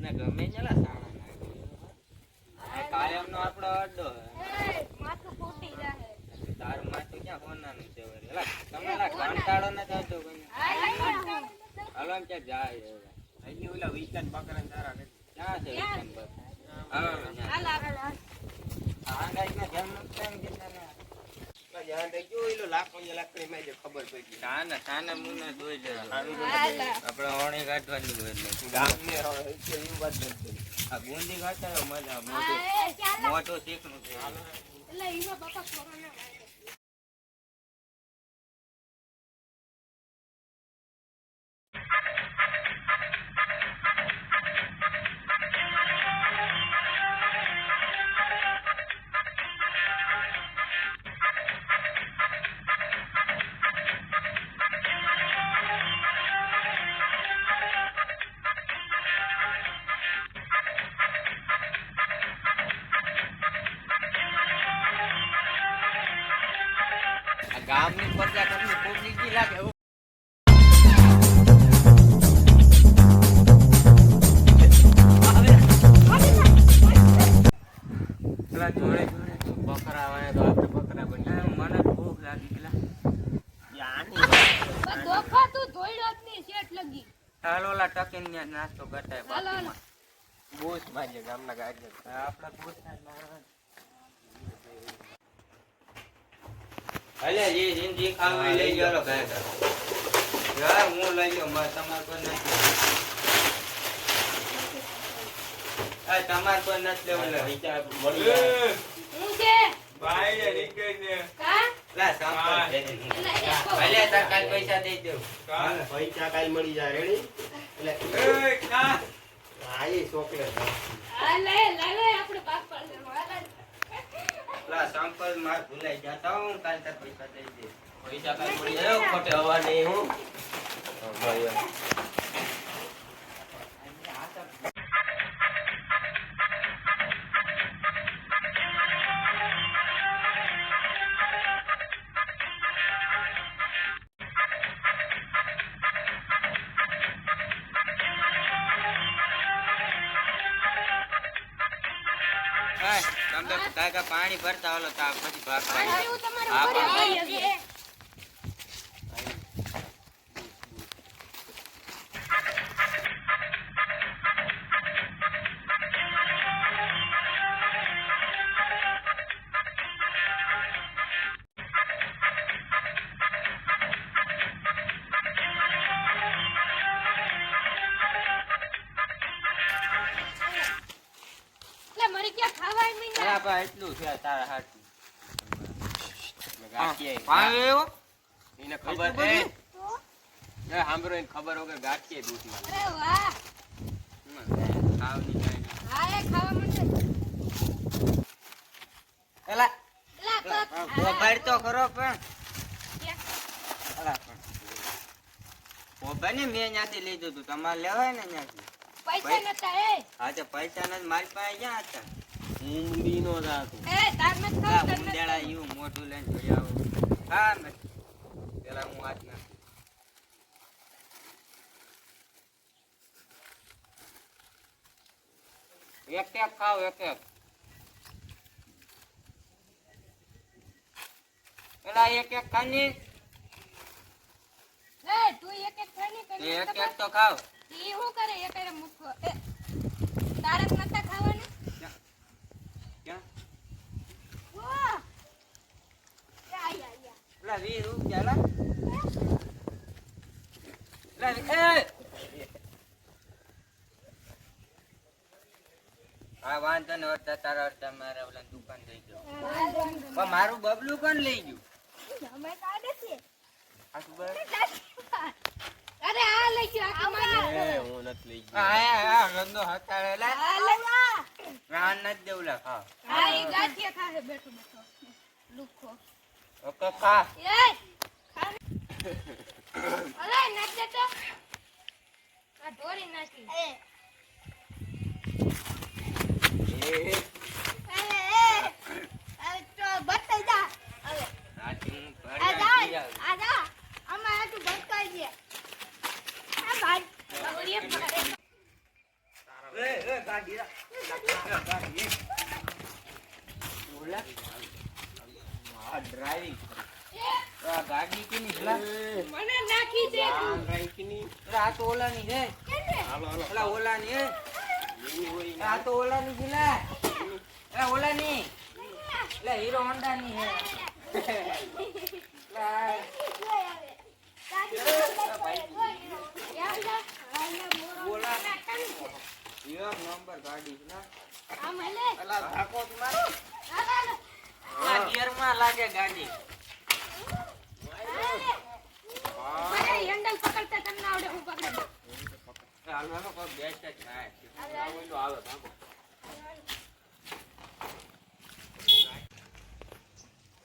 તમને ગમે ચલા સાણા કાયમ નો આપણો અડ્ડો માથું ફૂટી જાય તારું માથું ક્યાં હોનાનું છે વળી એલા તમે લા કંટાળો ન થતો કોઈ હાલો એમ ક્યાં જાય અહીં ઓલા વીકન પકડન તારા ને ક્યાં છે વીકન બસ હા હાલ આગળ આ ગાય ના ધ્યાન ન કેમ દીધા યાર દેજો એલો લાકડી માં જે ખબર પડી સાના મુના દોઈ જજો આપણે ઓણી કાઢવાની હોય એટલે ગામ ને એવી વાત નથી આ ગુંદી કાઢતા મજા મોટો શીખનું છે એટલે ઈમાં બાપા કોરોના ગામની પ્રજા તમને ખૂબ નીચી લાગે પેલા જોડે બકરા આવે તો આપણે બકરા બની મને ભૂખ લાગી પેલા દોખા તું ધોઈડો જ ની શેઠ લગી હાલો ઓલા ટકીન ને નાસ્તો કરતા હાલો બોસ ભાજે ગામના ગાજે આપડા બોસ અલે જે જિંદગી ખાવી લઈ ગયો ભાઈ યાર હું લઈ ગયો માર તમાર પર નથી આ તમાર પર નથી લેવલે વિચાર મળી હું છે ભાઈ ને નીકળી ને કા લા સાંભળ દે ભલે તાર કાલ પૈસા દઈ દેવ કાલ પૈસા કાલ મળી જાય રેડી એટલે એ કા આ એ ચોકલેટ આ લે આપણે પાક પાડ લા સાંભળ માર ભૂલાઈ જાતા હું કાલ તાર પૈસા દઈ દે પૈસા કાલ મળી જાય ખોટે હવા નહીં હું ભાઈ તમે કાકા પાણી ભરતા હાલો તા પછી ભાગ પાડી હું તમારું ભરી દઈએ મરી ક્યાં ખાવાય નહીં હા બા એટલું છે તારા હાથ પાણી લેવો એને ખબર છે એ હાંભરો એને ખબર વગર ગાંઠીએ દૂધી અરે વાહ ખાવ ની જાય હા એ ખાવા માંડે એલા એલા તો ઓભાર તો ખરો પણ એલા પણ ઓભાર ને મેં ત્યાંથી લીધું તું તમારે લેવાય ને ત્યાંથી પૈસા નતા એ હા તો પૈસા નથી મારી પાસે ક્યાં હતા ઊંડી નો જાતું એ તાર મત હા ખાવ તને મુંડેળા એવું મોટું લઈને જોઈ આવું હા નથી પેલા હું વાત ના એક એક ખાવ એક એક પેલા એક એક ખાની એ તું એક ખાની કરી એક એક તો ખાવ ઈ હું કરે એક કરે મુકો એ તારક નતા ખાવાના ક્યાં વાહ યા પેલા 20 રૂપિયા લા હા વાંધો ને અડધા તારા અડધા મારા ઓલા દુકાન થઈ ગયો પણ મારું બબલું કોણ લઈ ગયું અમે કાઢે છે આ ખબર અરે આ લઈ ગયો આ મારા હું નથી લઈ હા રંદો હતાળેલા આ લઈ જા રાન નથી દેવલા ખા હા ઈ ગાંઠિયા ખાહે બેઠો બેઠો લુખો ઓકે ખા એ ખા અલે નાચ દેતો આ ઢોરી નાખી અરે તો બતાઈ જા હવે રાતી હું આ ભરી જા જાઉં આ જા અમાર તું બતાઈ દે આ ભાઈ બગડીએ પડે ડ્રાઇવિંગ આ ગાડી કેની છે મને નાખી દે આ તો ઓલાની છે ઓલા ઓલાની હે આ તો ઓલાની છે લે એ ઓલાની લે હીરો હોન્ડા ની હે હીરો નંબર ગાડી છે ને અલા ધાકો મારો આ ગિયર માં લાગે ગાડી હેન્ડલ પકડતા તમને આવડે હું પકડે હાલો હાલો કોઈ બેસ્ટ જ થાય તો આવે ભાગો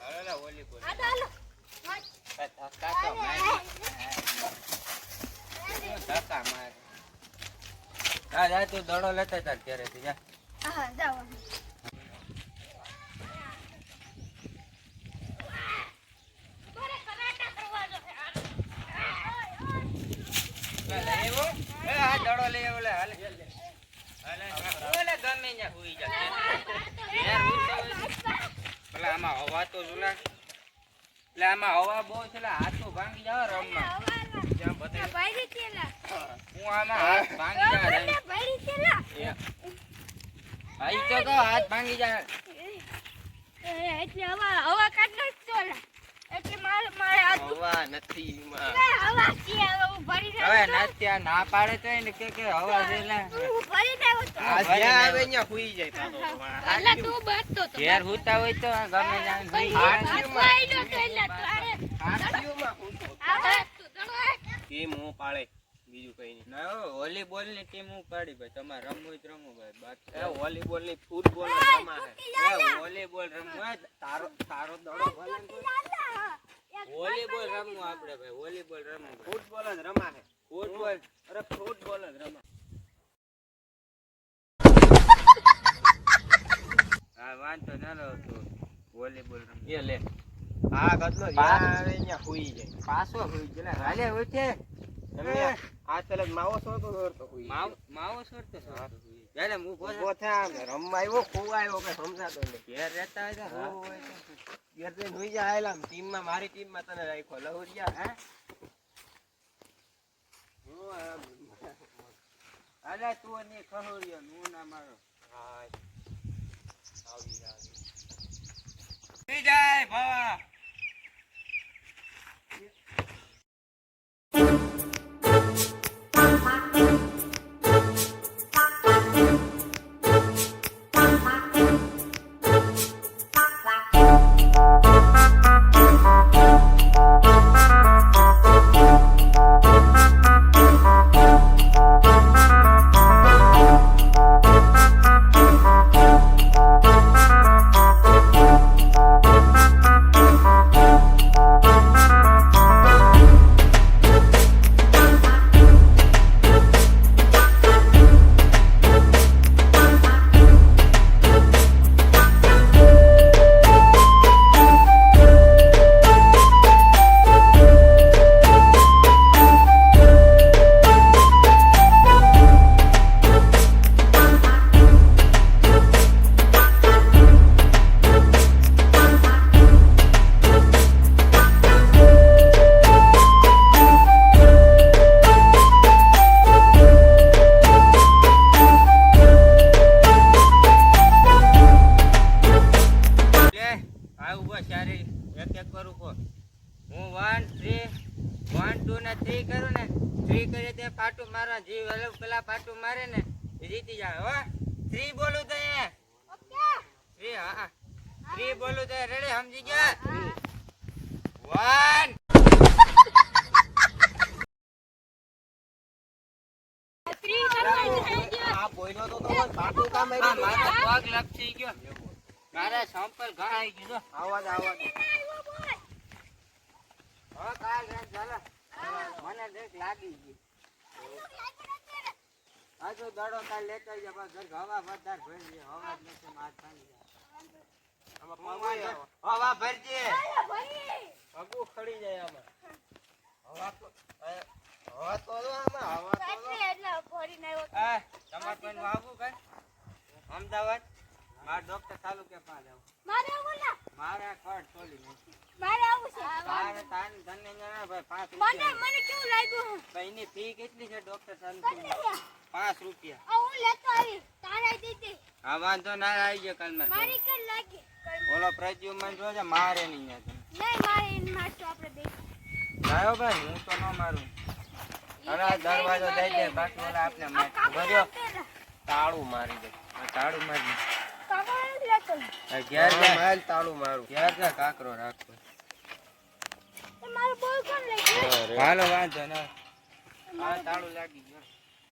હાલો ઓલી બોલ હાલો ધક્કા માર હા જા તું દડો લેતા તાર ઘરે થી જા હા જાવ દડો લઈ આવો લે હાલે હાલે ઓલે ગમે ન્યા હુઈ જા યાર ઓલા આમાં હવા તો જોલા એટલે આમાં હવા બહુ છે હાથ તો ભાંગી જાવ રમમાં જ્યાં બતાય ભાઈ કેલા હું આમાં હાથ ભાંગી જા ભાઈ કેલા ભાઈ તો હાથ ભાંગી જા એટલે હવા કાઢ નાખતો એટલે મારે હાથ હવા નથી માં હવા કે હવે હું ભરી હવે નાસ્તા ના પાડે તો એને કે હવા છે ને હું ભરી દેવો તો આ જ્યાં આવે ત્યાં હુઈ જાય પાછો એટલે તું બાતતો તો ઘેર હુતા હોય તો ગમે જાણ ભાઈ આઈલો તો એટલે તારે આટીઓમાં હુતો આ તું દડો કેમ હું પાળે બીજું કઈ નહીં ના વોલીબોલ ની ટીમ ઉપાડી ભાઈ તમારે રમવું જ રમવું ભાઈ બાકી એ વોલીબોલ ની ફૂટબોલ રમા હે વોલીબોલ રમવું તારો તારો દડો ભલે વોલીબોલ રમવું આપણે ભાઈ વોલીબોલ રમવું ફૂટબોલ જ રમા હે ફૂટબોલ અરે ફૂટબોલ જ રમા હા વાંધો ના લો તો વોલીબોલ રમવું એ લે આ ગદનો જ્યાં આવે ત્યાં હુઈ જાય પાછો હોય ગયેલા હાલે હોય છે તમે આ તલે માવો સોતો દોરતો હુઈ માવો છોડતો એટલે હું ઉભો થયા આમ રમવા આવ્યો ખોવાયો કે સમજાતો નહીં ઘેર રહેતા હોય તો હોવું હોય તો ઘેર જઈને હુઈ જા આયલા ટીમમાં મારી ટીમમાં તને રાખ્યો લહુરિયા હે અલે તું ને ખહોરિયો હું ના મારો હા આવી જય ભવા પાટું મારવા જીવ અલગ પેલા પાટું મારે ને જીતી જાય હો 3 બોલું તો ઓકે 3 હા 3 બોલું તો રેડી સમજી ગયા 1 આ બોયનો તો પાટું કામ આવ્યું મારા પગ લપસી ગયો મારા સંપલ ઘા આવી ગયો આવાજ હો કાલ રાત ચાલો મને દેખ લાગી ગઈ આ તો દડો કાલ લેતા જ બસ ઘર હવા વધાર ભરી હવા જ નથી માર પાણી હવા ભરજે પગુ ખડી જાય આમાં હવા તો આમાં હવા તો એટલે ભરીને આવ્યો આ તમાર કોઈ આવું કઈ અમદાવાદ મારા ડોક્ટર ચાલુ કે પાંચ આવું મારે આવું ના મારે આ કાર્ડ ખોલી નાખી મારે આવું છે તારે તાન ધન્ય ના ભાઈ 5 મને રૂપિયા મને કેવું લાગ્યું ભાઈ એની ફી કેટલી છે ડોક્ટર ચાલુ કેટલી છે 5 રૂપિયા આ હું લેતો આવી તારે દીધી હા વાંધો ના આવી ગયો કાલમાં મારી કર લાગી ઓલો પ્રદ્યુમન જોજે મારે નહીં યાર તને નહીં મારે એને મારતો આપણે બે લાયો ભાઈ હું તો ન મારું અરે આ દરવાજો દઈ દે બાકી ઓલા આપને માર ભર્યો તાળું મારી દે આ તાળું મારી કાકા નથી લેતો આ ઘેર જા માલ તાળું મારું ઘેર જા કાકરો રાખો તો મારું બોલ કોણ લઈ ગયું હાલો વાંધો ના આ તાળું લાગી ગયો